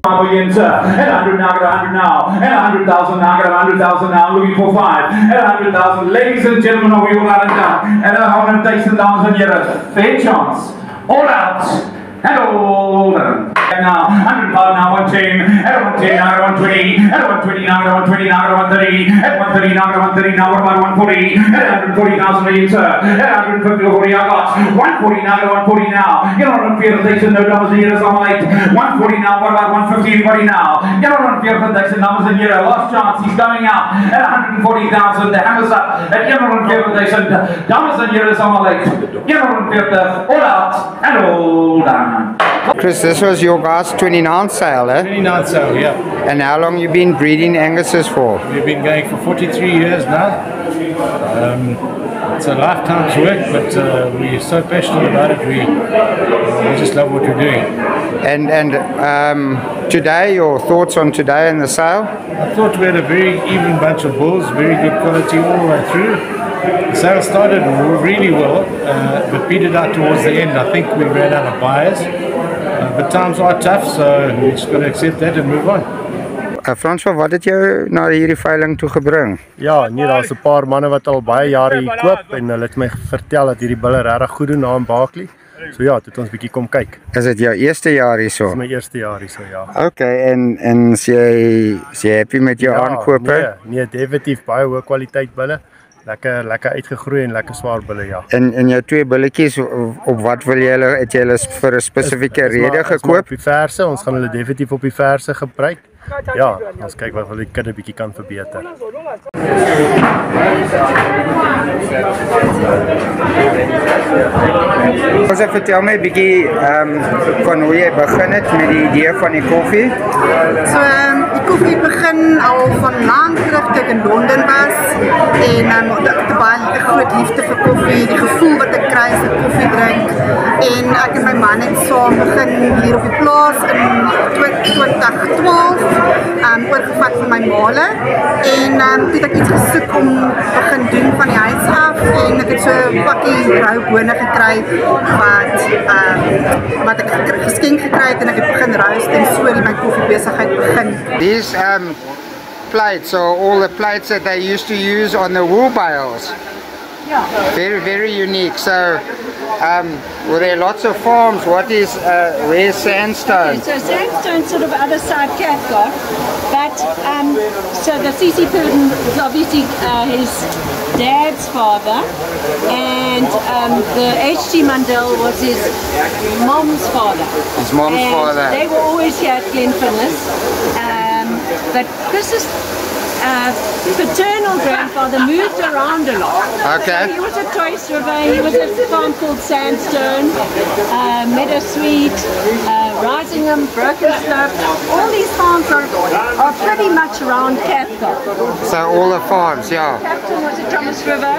At 100 now, at 100 now. At 100,000 now, at 100,000 now. Looking for 5. At 100,000. Ladies and gentlemen, over your line down. At 100,000 dames and heren. Fair chance. All out. And all done. And now, 105 now, 110, at 110 now, at 120, at 120 now, at 120 now, at 130, at 130 now, at 130 now, what about 140, at 140,000 a year, sir, at 150 or 40 I got, 140 now, at 140 now, you don't run fear of Dixon, no numbers a year, as I'm late, 140 now, what about 150 anybody now, you don't run fear of Dixon, numbers a year, last chance, he's going out, at 140,000, the hammer's up, at you don't run fear of Dixon, numbers a year, as I'm late, you don't run fear of the, all out, and all down. Chris, this was your guys' 29th sale, eh? 29th sale, yeah. And how long you been breeding Angus's for? We've been going for 43 years now. It's a lifetime's work, but we're so passionate about it. We just love what we're doing. And today, your thoughts on today and the sale? I thought we had a very even bunch of bulls, very good quality all the way through. The sale started really well, but petered out towards the end. I think we ran out of buyers. But times are tough, so we just got to accept that and move on. François, wat het jou na hierdie veiling toe gebring? Ja, nee, daar's 'n paar manne wat al baie jare hier koop en hulle het my vertel dat hierdie bulle regtig goed doen na in Barkley. So ja, het ons bietjie kom kyk. Is dit jou eerste jaar hierso? Dis my eerste jaar hierso, ja. Okay, en jy happy met jou aankope? Nee, definitief baie hoë kwaliteit bulle. Lekker uitgegroei en lekker swaar bulle, ja. En jou twee bulletjies, op wat wil jy hulle, het jy hulle vir 'n spesifieke rede gekoop? Op die verse, ons gaan hulle definitief op die verse gebruik. Ja, ons kyk wat hulle kudde bietjie kan verbeter. Dus vertel my 'n bietjie van hoe jy begin het met die idee van die koffie. So die koffie begin al van lank terug toe ek in Londen was en ek het baie groot liefde vir koffie, die gevoel wat ek kry as ek koffie drink en ek en my man het saam begin hier op die plaas in 2012 oorgevat van my maale en toe het ek iets gesoek om begin doen van die huis af en ek het so 'n pakkie rou bone gekry wat ek geskenk gekry het en ek het begin roast en so het my koffiebesigheid begin. These plates are all the plates that they used to use on the wool bales. Yeah. Very, very unique. So, were there lots of farms? What is where's sandstone? Okay, so sandstone sort of other side Cathcart, but so the C.C. Purdon is obviously his dad's father, and the H.G. Mundell was his mom's father. His mom's father. They were always here at Glenfinlas, but Chris's paternal grandfather moved around a lot. Okay. So he was at Toys River, he was at a farm called Sandstone, Meadowsweet, Risingham, Brokenslope. All these farms are pretty much around Cathcart. So all the farms, yeah. Captain was at Thomas River.